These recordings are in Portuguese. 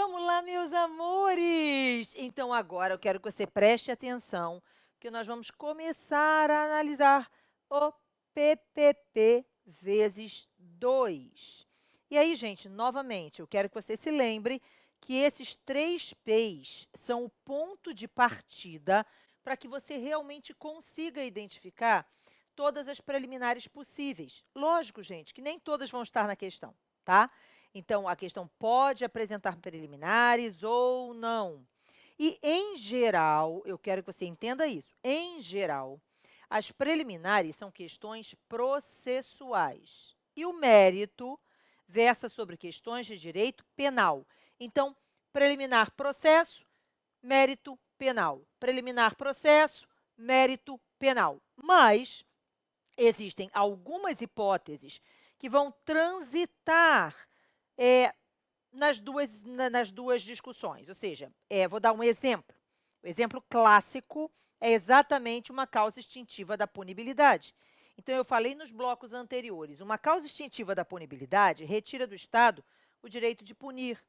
Vamos lá, meus amores! Então, agora eu quero que você preste atenção, que nós vamos começar a analisar o PPP vezes 2. E aí, gente, novamente, eu quero que você se lembre que esses 3 P's são o ponto de partida para que você realmente consiga identificar todas as preliminares possíveis. Lógico, gente, que nem todas vão estar na questão, tá? Então, a questão pode apresentar preliminares ou não. E, em geral, eu quero que você entenda isso, em geral, as preliminares são questões processuais e o mérito versa sobre questões de direito penal. Então, preliminar processo, mérito penal. Preliminar processo, mérito penal. Mas existem algumas hipóteses que vão transitar nas duas discussões. Ou seja, vou dar um exemplo. O exemplo clássico é exatamente uma causa extintiva da punibilidade. Então, eu falei nos blocos anteriores, uma causa extintiva da punibilidade retira do Estado o direito de punir.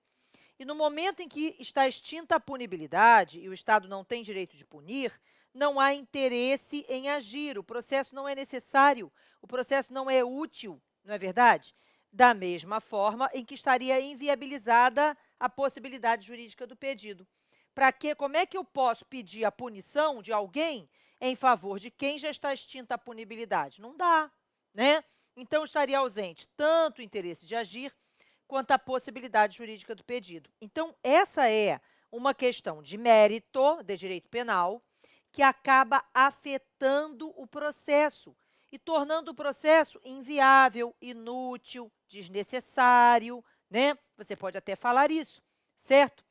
E no momento em que está extinta a punibilidade e o Estado não tem direito de punir, não há interesse em agir, o processo não é necessário, o processo não é útil, não é verdade? Da mesma forma em que estaria inviabilizada a possibilidade jurídica do pedido. Para quê? Como é que eu posso pedir a punição de alguém em favor de quem já está extinta a punibilidade? Não dá, né? Então, estaria ausente tanto o interesse de agir quanto à possibilidade jurídica do pedido. Então, essa é uma questão de mérito de direito penal que acaba afetando o processo e tornando o processo inviável, inútil, desnecessário, né? Você pode até falar isso, certo?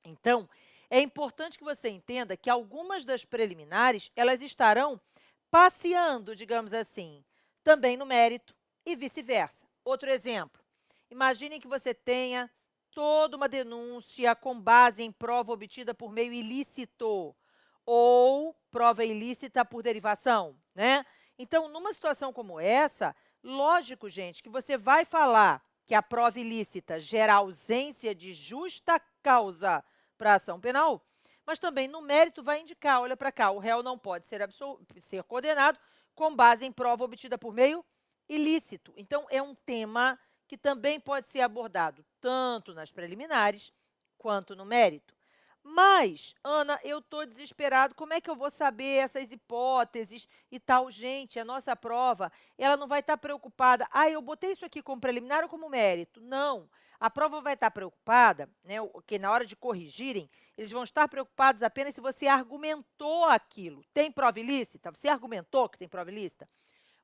Então, é importante que você entenda que algumas das preliminares, elas estarão passeando, digamos assim, também no mérito e vice-versa. Outro exemplo, imagine que você tenha toda uma denúncia com base em prova obtida por meio ilícito ou prova ilícita por derivação, né? Então, numa situação como essa, lógico, gente, que você vai falar que a prova ilícita gera ausência de justa causa para a ação penal, mas também no mérito vai indicar, olha para cá, o réu não pode ser condenado com base em prova obtida por meio ilícito. Então, é um tema que também pode ser abordado tanto nas preliminares quanto no mérito. Mas, Ana, eu estou desesperado, como é que eu vou saber essas hipóteses e tal? Gente, a nossa prova, ela não vai estar preocupada, eu botei isso aqui como preliminar ou como mérito? Não, a prova vai estar preocupada, né, que na hora de corrigirem, eles vão estar preocupados apenas se você argumentou aquilo. Tem prova ilícita? Você argumentou que tem prova ilícita?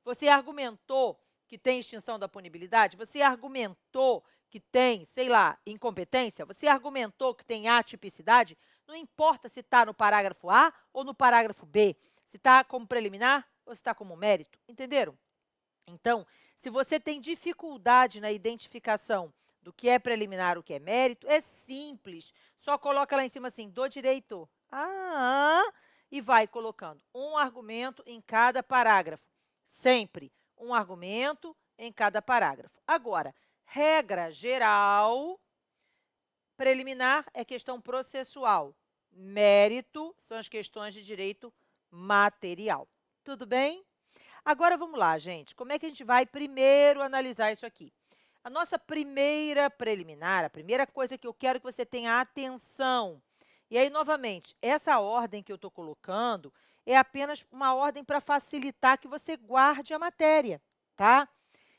Você argumentou que tem extinção da punibilidade? Você argumentou que tem, sei lá, incompetência? Você argumentou que tem atipicidade? Não importa se está no parágrafo A ou no parágrafo B, se está como preliminar ou se está como mérito, entenderam? Então, se você tem dificuldade na identificação do que é preliminar, o que é mérito, é simples. Só coloca lá em cima assim, do direito e vai colocando um argumento em cada parágrafo. Sempre um argumento em cada parágrafo. Agora, regra geral, preliminar é questão processual. Mérito são as questões de direito material. Tudo bem? Agora, vamos lá, gente. Como é que a gente vai primeiro analisar isso aqui? A nossa primeira preliminar, a primeira coisa que eu quero que você tenha atenção. E aí, novamente, essa ordem que eu estou colocando é apenas uma ordem para facilitar que você guarde a matéria, tá?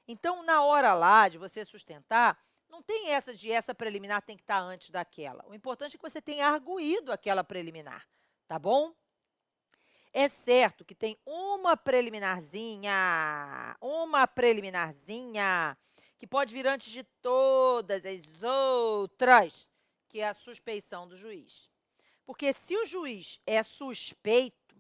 Então, na hora lá de você sustentar, não tem essa de essa preliminar tem que estar antes daquela. O importante é que você tenha arguído aquela preliminar, tá bom? É certo que tem uma preliminarzinha, que pode vir antes de todas as outras, que é a suspeição do juiz. Porque se o juiz é suspeito,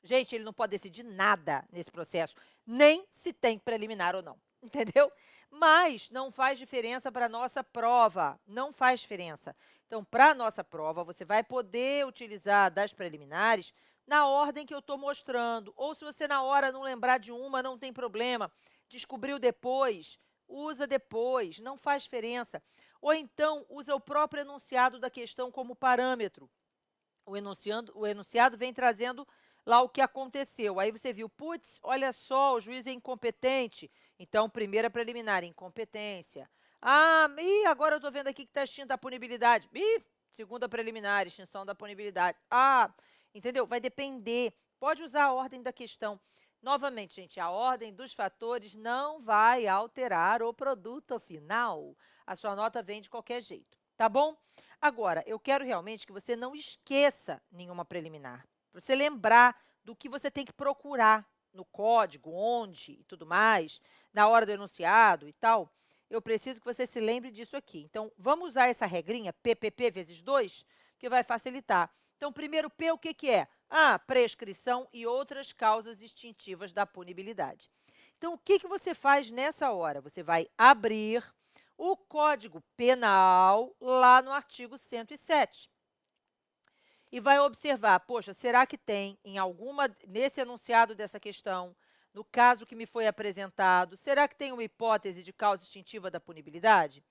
gente, ele não pode decidir nada nesse processo, nem se tem preliminar ou não, entendeu? Mas não faz diferença para a nossa prova, não faz diferença. Então, para a nossa prova, você vai poder utilizar das preliminares na ordem que eu estou mostrando. Ou se você na hora não lembrar de uma, não tem problema. Descobriu depois, usa depois, não faz diferença. Ou então, usa o próprio enunciado da questão como parâmetro. O enunciado vem trazendo lá o que aconteceu. Aí você viu, putz, olha só, o juiz é incompetente. Então, primeira preliminar, incompetência. Ah, e agora eu estou vendo aqui que está extinta a punibilidade. Ih, segunda preliminar, extinção da punibilidade. Ah, entendeu? Vai depender. Pode usar a ordem da questão. Novamente, gente, a ordem dos fatores não vai alterar o produto final. A sua nota vem de qualquer jeito, tá bom? Agora, eu quero realmente que você não esqueça nenhuma preliminar. Para você lembrar do que você tem que procurar no código, onde e tudo mais, na hora do enunciado e tal, eu preciso que você se lembre disso aqui. Então, vamos usar essa regrinha, PPP vezes 2, que vai facilitar. Então, primeiro P, o que, que é? Ah, prescrição e outras causas extintivas da punibilidade. Então, o que, que você faz nessa hora? Você vai abrir o Código Penal lá no artigo 107. E vai observar, poxa, será que tem nesse enunciado dessa questão, no caso que me foi apresentado, será que tem uma hipótese de causa extintiva da punibilidade?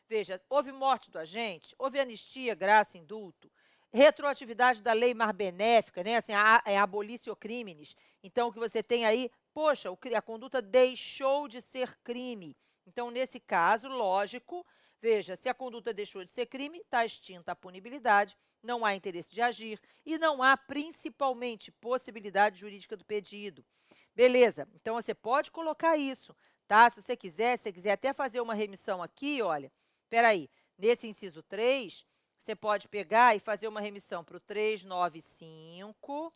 Veja, houve morte do agente, houve anistia, graça, indulto, retroatividade da lei mais benéfica, né? Assim, abolitio criminis. Então, o que você tem aí, poxa, a conduta deixou de ser crime. Então, nesse caso, lógico, veja, se a conduta deixou de ser crime, está extinta a punibilidade, não há interesse de agir e não há, principalmente, possibilidade jurídica do pedido. Beleza, então você pode colocar isso, tá? Se você quiser até fazer uma remissão aqui, olha, espera aí, nesse inciso 3, você pode pegar e fazer uma remissão para o 395,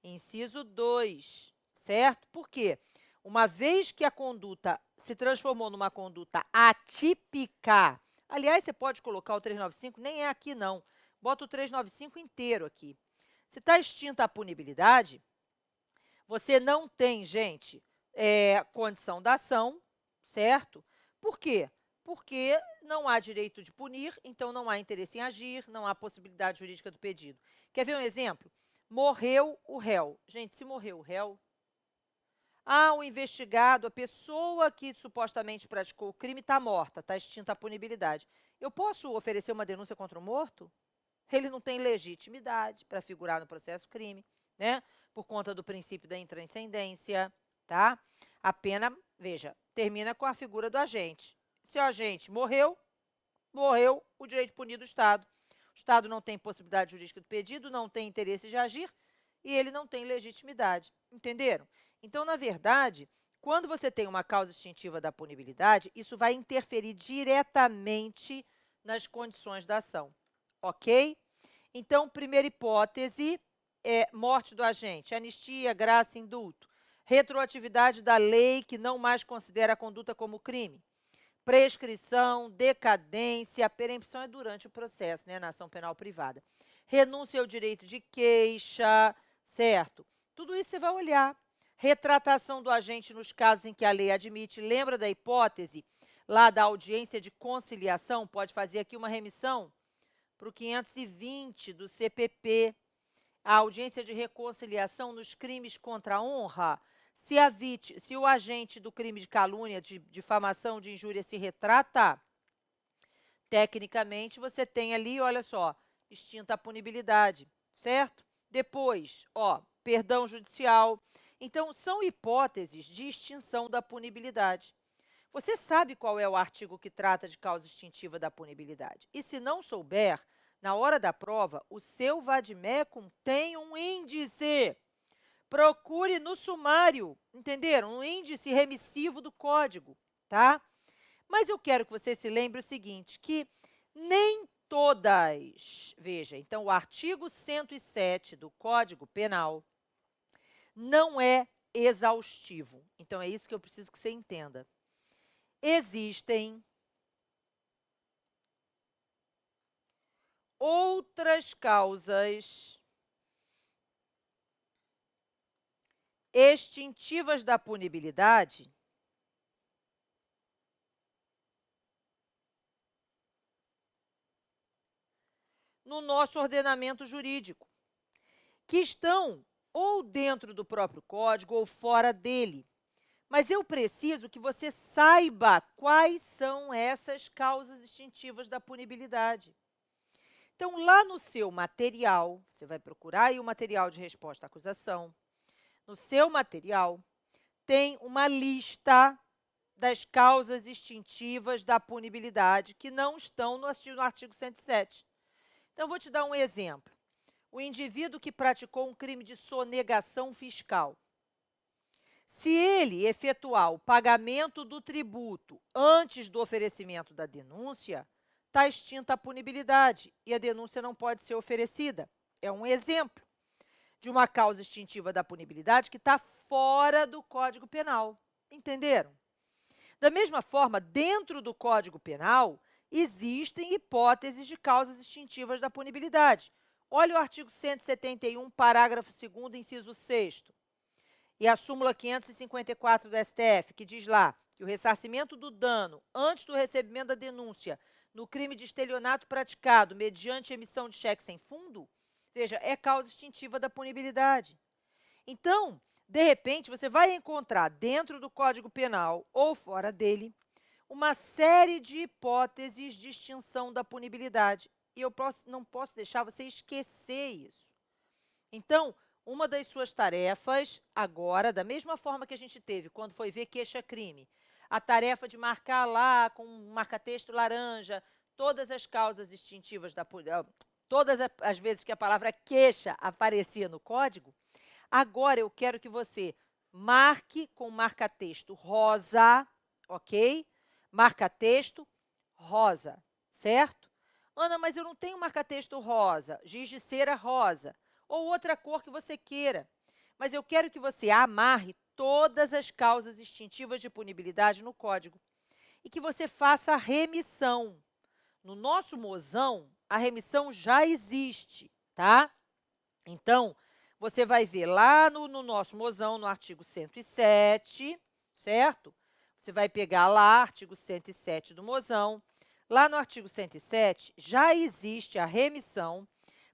inciso 2, certo? Por quê? Uma vez que a conduta se transformou numa conduta atípica, aliás, você pode colocar o 395, nem é aqui não, bota o 395 inteiro aqui. Se está extinta a punibilidade, você não tem, gente, condição da ação, certo? Por quê? Porque não há direito de punir, então não há interesse em agir, não há possibilidade jurídica do pedido. Quer ver um exemplo? Morreu o réu. Gente, se morreu o réu, o investigado, a pessoa que supostamente praticou o crime está morta, está extinta a punibilidade. Eu posso oferecer uma denúncia contra o morto? Ele não tem legitimidade para figurar no processo crime, né? Por conta do princípio da intranscendência, tá? A pena, veja, termina com a figura do agente. Se o agente morreu o direito de punir do Estado. O Estado não tem possibilidade jurídica do pedido, não tem interesse de agir e ele não tem legitimidade. Entenderam? Então, na verdade, quando você tem uma causa extintiva da punibilidade, isso vai interferir diretamente nas condições da ação. Ok? Então, primeira hipótese é morte do agente, anistia, graça, indulto, retroatividade da lei que não mais considera a conduta como crime, prescrição, decadência, a perempção é durante o processo, né, na ação penal privada, renúncia ao direito de queixa, certo? Tudo isso você vai olhar. Retratação do agente nos casos em que a lei admite, lembra da hipótese lá da audiência de conciliação? Pode fazer aqui uma remissão para o 520 do CPP, a audiência de reconciliação nos crimes contra a honra. Se o agente do crime de calúnia, de difamação, de injúria se retrata, tecnicamente você tem ali, olha só, extinta a punibilidade, certo? Depois, perdão judicial. Então, são hipóteses de extinção da punibilidade. Você sabe qual é o artigo que trata de causa extintiva da punibilidade. E se não souber, na hora da prova, o seu vade-mecum tem um índice. Procure no sumário, entenderam? Um índice remissivo do código, tá? Mas eu quero que você se lembre o seguinte, que nem todas, veja, então o artigo 107 do Código Penal não é exaustivo. Então, é isso que eu preciso que você entenda. Existem outras causas extintivas da punibilidade no nosso ordenamento jurídico, que estão ou dentro do próprio código ou fora dele. Mas eu preciso que você saiba quais são essas causas extintivas da punibilidade. Então, lá no seu material, você vai procurar aí o material de resposta à acusação. No seu material, tem uma lista das causas extintivas da punibilidade que não estão no artigo 107. Então, eu vou te dar um exemplo. O indivíduo que praticou um crime de sonegação fiscal. Se ele efetuar o pagamento do tributo antes do oferecimento da denúncia, está extinta a punibilidade e a denúncia não pode ser oferecida. É um exemplo de uma causa extintiva da punibilidade que está fora do Código Penal. Entenderam? Da mesma forma, dentro do Código Penal, existem hipóteses de causas extintivas da punibilidade. Olha o artigo 171, parágrafo 2º, inciso 6º. E a súmula 554 do STF, que diz lá que o ressarcimento do dano antes do recebimento da denúncia no crime de estelionato praticado mediante emissão de cheque sem fundo, veja, é causa extintiva da punibilidade. Então, de repente, você vai encontrar dentro do Código Penal ou fora dele uma série de hipóteses de extinção da punibilidade. E eu não posso deixar você esquecer isso. Então, uma das suas tarefas agora, da mesma forma que a gente teve quando foi ver queixa-crime, a tarefa de marcar lá com um marca-texto laranja todas as causas extintivas da punibilidade, todas as vezes que a palavra queixa aparecia no código, agora eu quero que você marque com marca-texto rosa, ok? Marca-texto rosa, certo? Ana, mas eu não tenho marca-texto rosa, giz de cera rosa, ou outra cor que você queira. Mas eu quero que você amarre todas as causas extintivas de punibilidade no código e que você faça a remissão. No nosso mozão, a remissão já existe, tá? Então, você vai ver lá no nosso mozão, no artigo 107, certo? Você vai pegar lá, artigo 107 do mozão. Lá no artigo 107, já existe a remissão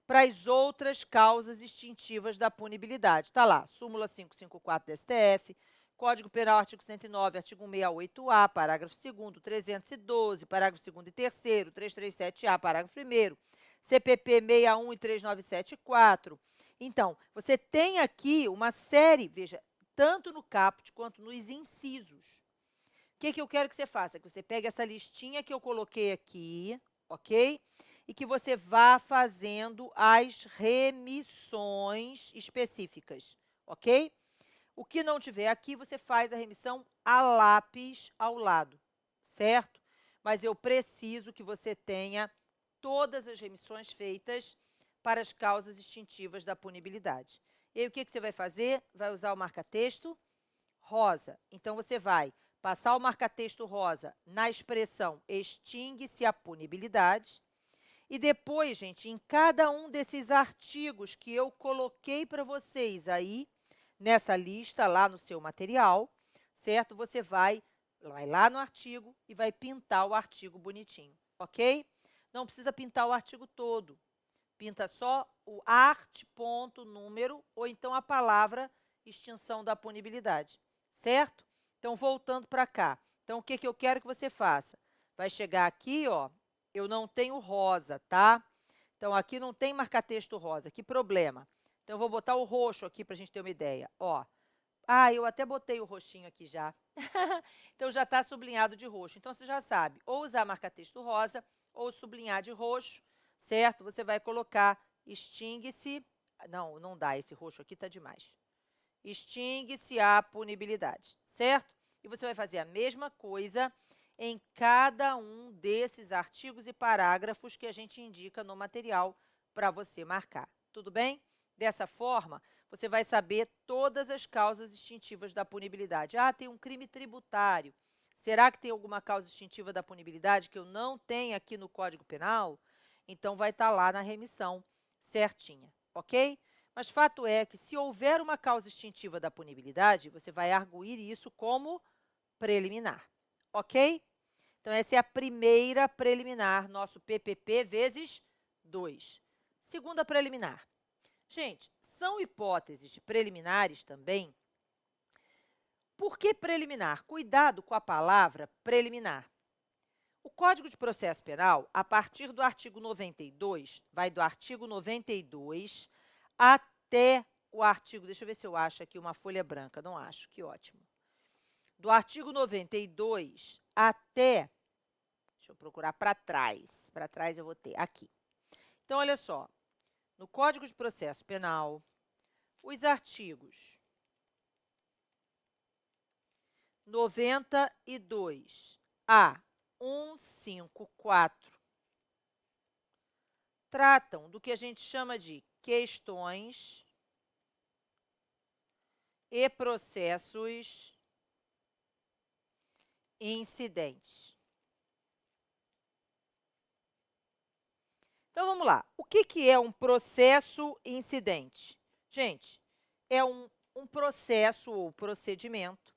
para as outras causas extintivas da punibilidade. Está lá, súmula 554 do STF, Código Penal, artigo 109, artigo 168A, parágrafo 2º, 312, parágrafo 2º e 3º, 337A, parágrafo 1º, CPP 61 e 3974. Então, você tem aqui uma série, veja, tanto no caput quanto nos incisos. O que eu quero que você faça? Que você pegue essa listinha que eu coloquei aqui, ok? E que você vá fazendo as remissões específicas, ok? O que não tiver aqui, você faz a remissão a lápis ao lado, certo? Mas eu preciso que você tenha todas as remissões feitas para as causas extintivas da punibilidade. E aí, o que você vai fazer? Vai usar o marca-texto rosa. Então, você vai passar o marca-texto rosa na expressão extingue-se a punibilidade. E depois, gente, em cada um desses artigos que eu coloquei para vocês aí, nessa lista, lá no seu material, certo? Você vai lá no artigo e vai pintar o artigo bonitinho, ok? Não precisa pintar o artigo todo. Pinta só o art. Número ou então a palavra extinção da punibilidade, certo? Então, voltando para cá. Então, o que eu quero que você faça? Vai chegar aqui, ó, eu não tenho rosa, tá? Então, aqui não tem marca-texto rosa. Que problema? Então, eu vou botar o roxo aqui para a gente ter uma ideia. Ó. Eu até botei o roxinho aqui já. Então, já está sublinhado de roxo. Então, você já sabe, ou usar marca-texto rosa ou sublinhar de roxo, certo? Você vai colocar extingue-se... Não, não dá, esse roxo aqui está demais. Extingue-se a punibilidade, certo? E você vai fazer a mesma coisa em cada um desses artigos e parágrafos que a gente indica no material para você marcar. Tudo bem? Dessa forma, você vai saber todas as causas extintivas da punibilidade. Tem um crime tributário. Será que tem alguma causa extintiva da punibilidade que eu não tenho aqui no Código Penal? Então, vai estar lá na remissão certinha, ok? Mas fato é que, se houver uma causa extintiva da punibilidade, você vai arguir isso como preliminar, ok? Então, essa é a primeira preliminar, nosso PPP vezes 2. Segunda preliminar. Gente, são hipóteses de preliminares também Por que preliminar? Cuidado com a palavra preliminar. O Código de Processo Penal, a partir do artigo 92, vai do artigo 92 até o artigo, deixa eu ver se eu acho aqui uma folha branca, não acho, que ótimo. Do artigo 92 até, deixa eu procurar para trás eu vou ter aqui. Então, olha só, no Código de Processo Penal, os artigos 92 a 154 tratam do que a gente chama de questões e processos incidentes. Então, vamos lá. O que é um processo incidente? Gente, é um processo ou procedimento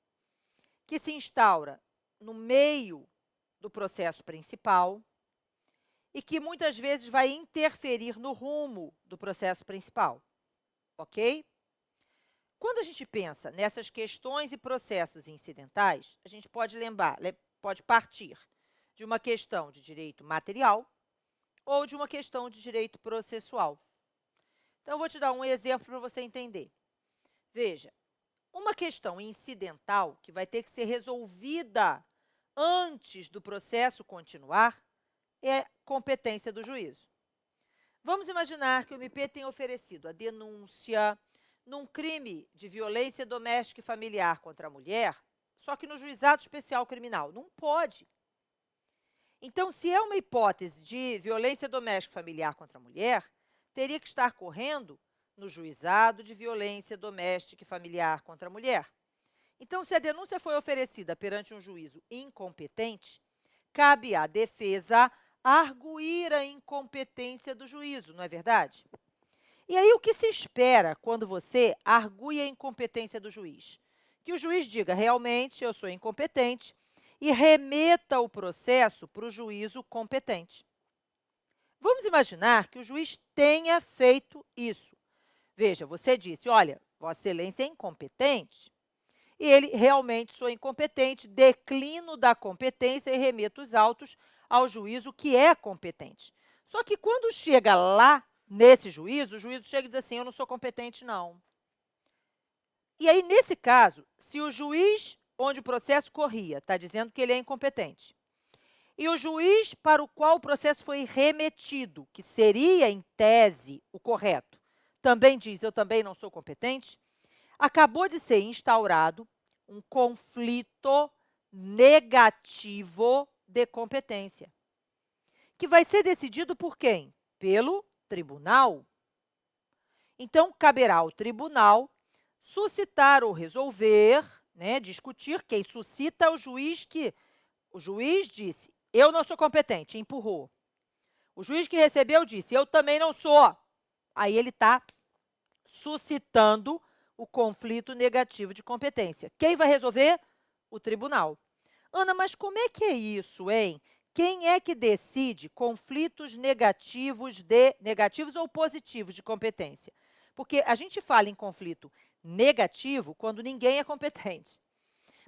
que se instaura no meio do processo principal e que muitas vezes vai interferir no rumo do processo principal, ok? Quando a gente pensa nessas questões e processos incidentais, a gente pode pode partir de uma questão de direito material ou de uma questão de direito processual. Então, eu vou te dar um exemplo para você entender. Veja, uma questão incidental que vai ter que ser resolvida antes do processo continuar é competência do juízo. Vamos imaginar que o MP tenha oferecido a denúncia num crime de violência doméstica e familiar contra a mulher, só que no juizado especial criminal. Não pode. Então, se é uma hipótese de violência doméstica e familiar contra a mulher, teria que estar correndo no juizado de violência doméstica e familiar contra a mulher. Então, se a denúncia foi oferecida perante um juízo incompetente, cabe à defesa arguir a incompetência do juízo, não é verdade? E aí, o que se espera quando você argue a incompetência do juiz? Que o juiz diga, realmente, eu sou incompetente, e remeta o processo para o juízo competente. Vamos imaginar que o juiz tenha feito isso. Veja, você disse, olha, Vossa Excelência é incompetente, e ele realmente sou incompetente, declino da competência e remeto os autos ao juízo que é competente. Só que quando chega lá, nesse juízo, o juízo chega e diz assim, eu não sou competente, não. E aí, nesse caso, se o juiz onde o processo corria está dizendo que ele é incompetente, e o juiz para o qual o processo foi remetido, que seria, em tese, o correto, também diz, eu também não sou competente, acabou de ser instaurado um conflito negativo de competência, que vai ser decidido por quem? Pelo tribunal. Então, caberá ao tribunal suscitar ou resolver, discutir. Quem suscita é o juiz que... O juiz disse, eu não sou competente, empurrou. O juiz que recebeu disse, eu também não sou. Aí ele está suscitando o conflito negativo de competência. Quem vai resolver? O tribunal. Ana, mas como é que é isso, hein? Quem é que decide conflitos negativos ou positivos de competência? Porque a gente fala em conflito negativo quando ninguém é competente.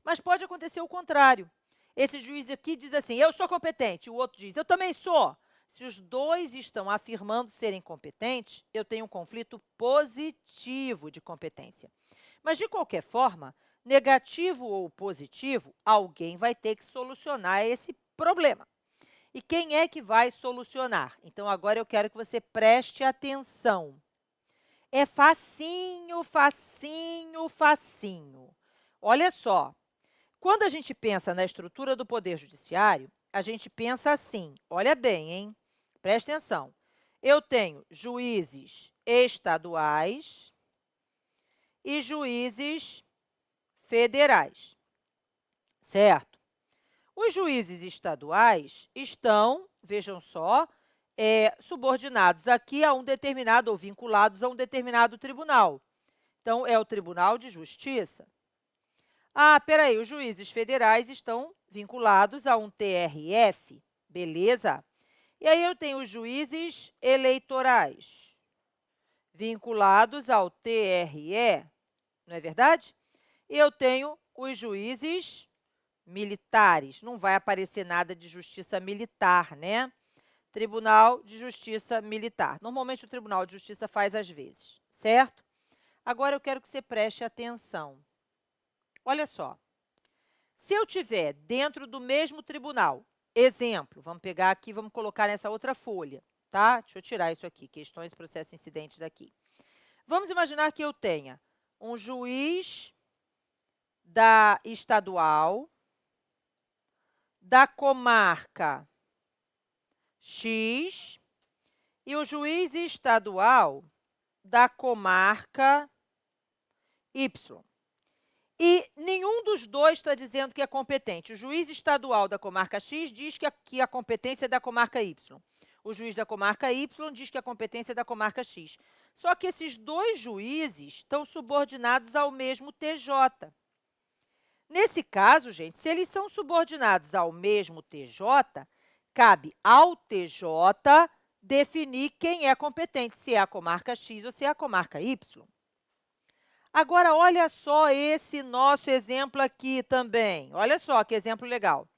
Mas pode acontecer o contrário. Esse juiz aqui diz assim, eu sou competente, o outro diz, eu também sou. Se os dois estão afirmando serem competentes, eu tenho um conflito positivo de competência. Mas, de qualquer forma, negativo ou positivo, alguém vai ter que solucionar esse problema. E quem é que vai solucionar? Então, agora eu quero que você preste atenção. É facinho, facinho, facinho. Olha só, quando a gente pensa na estrutura do Poder Judiciário, a gente pensa assim, olha bem, hein? Preste atenção. Eu tenho juízes estaduais e juízes federais, certo? Os juízes estaduais estão, vejam só, subordinados aqui a um determinado ou vinculados a um determinado tribunal. Então, é o Tribunal de Justiça. Ah, peraí, os juízes federais estão vinculados a um TRF, beleza? E aí eu tenho os juízes eleitorais vinculados ao TRE, não é verdade? E eu tenho os juízes militares. Não vai aparecer nada de justiça militar, né? Tribunal de Justiça Militar. Normalmente o Tribunal de Justiça faz às vezes, certo? Agora eu quero que você preste atenção. Olha só. Se eu tiver dentro do mesmo tribunal, exemplo, vamos pegar aqui, vamos colocar nessa outra folha, tá? Deixa eu tirar isso aqui, questões, processo, incidente daqui. Vamos imaginar que eu tenha um juiz da estadual, da comarca X e o juiz estadual da comarca Y. E nenhum dos dois está dizendo que é competente. O juiz estadual da comarca X diz que a competência é da comarca Y. O juiz da comarca Y diz que a competência é da comarca X. Só que esses dois juízes estão subordinados ao mesmo TJ. Nesse caso, gente, se eles são subordinados ao mesmo TJ, cabe ao TJ definir quem é competente, se é a comarca X ou se é a comarca Y. Agora, olha só esse nosso exemplo aqui também. Olha só que exemplo legal.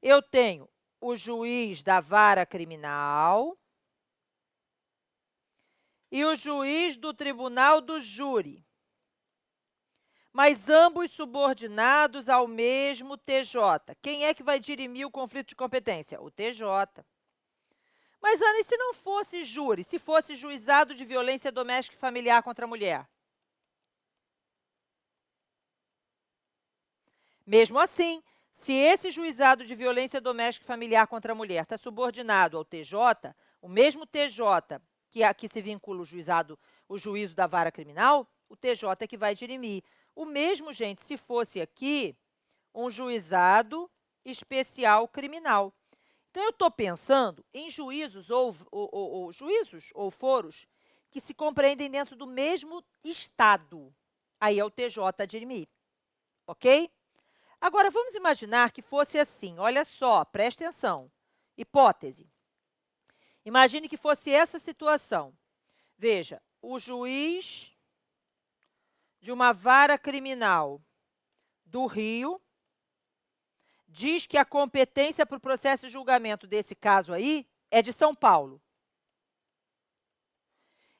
Eu tenho o juiz da vara criminal e o juiz do tribunal do júri, mas ambos subordinados ao mesmo TJ. Quem é que vai dirimir o conflito de competência? O TJ. Mas, Ana, e se não fosse júri, se fosse juizado de violência doméstica e familiar contra a mulher? Mesmo assim, se esse juizado de violência doméstica e familiar contra a mulher está subordinado ao TJ, o mesmo TJ que se vincula o juízo da vara criminal, o TJ é que vai dirimir. O mesmo, gente, se fosse aqui um juizado especial criminal. Então, eu estou pensando em juízos ou foros que se compreendem dentro do mesmo estado. Aí é o TJ a dirimir, ok? Agora, vamos imaginar que fosse assim. Olha só, preste atenção. Hipótese. Imagine que fosse essa situação. Veja, o juiz de uma vara criminal do Rio diz que a competência para o processo de julgamento desse caso aí é de São Paulo.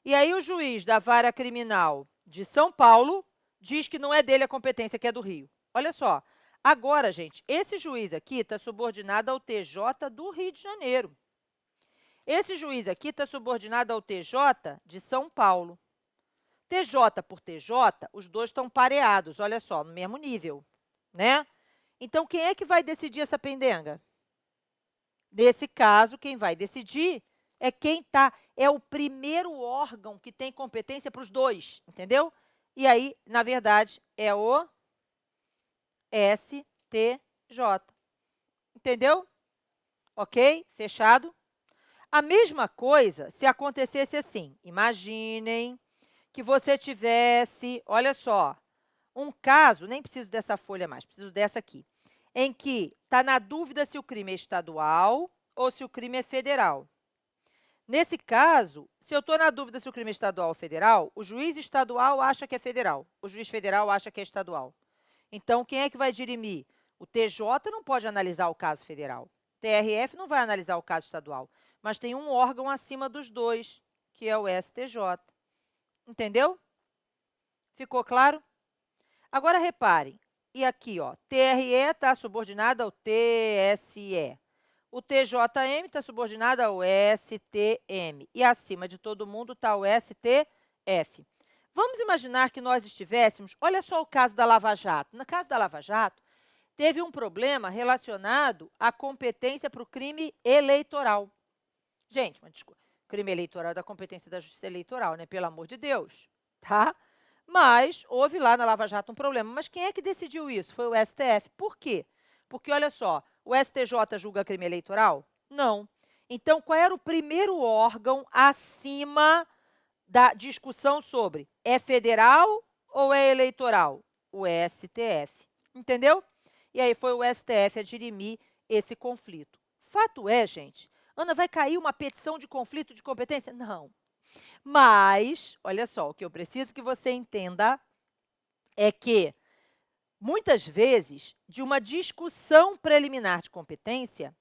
E aí o juiz da vara criminal de São Paulo diz que não é dele a competência, que é do Rio. Olha só. Agora, gente, esse juiz aqui está subordinado ao TJ do Rio de Janeiro. Esse juiz aqui está subordinado ao TJ de São Paulo. TJ por TJ, os dois estão pareados, olha só, no mesmo nível, né? Então, quem é que vai decidir essa pendenga? Nesse caso, quem vai decidir é o primeiro órgão que tem competência para os dois, entendeu? E aí, na verdade, é o STJ. Entendeu? Ok? Fechado? A mesma coisa se acontecesse assim. Imaginem que você tivesse, olha só, um caso, nem preciso dessa folha mais, preciso dessa aqui, em que está na dúvida se o crime é estadual ou se o crime é federal. Nesse caso, se eu estou na dúvida se o crime é estadual ou federal, o juiz estadual acha que é federal, o juiz federal acha que é estadual. Então, quem é que vai dirimir? O TJ não pode analisar o caso federal. O TRF não vai analisar o caso estadual. Mas tem um órgão acima dos dois, que é o STJ. Entendeu? Ficou claro? Agora, reparem. E aqui, ó, TRE está subordinado ao TSE. O TJM está subordinado ao STM. E acima de todo mundo está o STF. Vamos imaginar que nós estivéssemos, olha só o caso da Lava Jato. No caso da Lava Jato, teve um problema relacionado à competência para o crime eleitoral. Gente, mas desculpa, crime eleitoral é da competência da Justiça Eleitoral, né? Pelo amor de Deus, tá? Mas houve lá na Lava Jato um problema. Mas quem é que decidiu isso? Foi o STF. Por quê? Porque, olha só, o STJ julga crime eleitoral? Não. Então, qual era o primeiro órgão acima da discussão sobre é federal ou é eleitoral? O STF. Entendeu? E aí foi o STF a dirimir esse conflito. Fato é, gente, Ana, vai cair uma petição de conflito de competência? Não. Mas, olha só, o que eu preciso que você entenda é que Muitas vezes, de uma discussão preliminar de competência,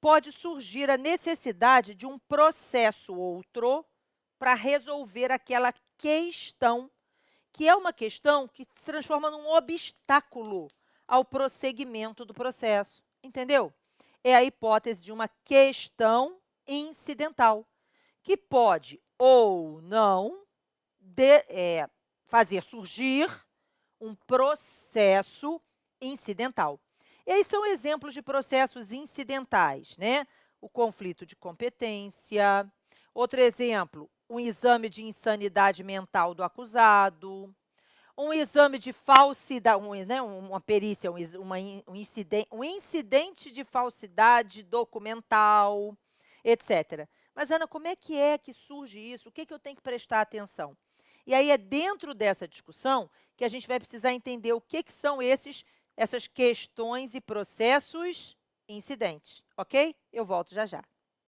pode surgir a necessidade de um processo outro para resolver aquela questão, que é uma questão que se transforma num obstáculo ao prosseguimento do processo. Entendeu? É a hipótese de uma questão incidental, que pode ou não fazer surgir um processo incidental. E aí são exemplos de processos incidentais, né? O conflito de competência. Outro exemplo, um exame de insanidade mental do acusado, um exame de falsidade, uma perícia, um incidente de falsidade documental, etc. Mas, Ana, como é que surge isso? O que eu tenho que prestar atenção? E aí é dentro dessa discussão que a gente vai precisar entender o que são essas questões e processos incidentes, ok? Eu volto já já.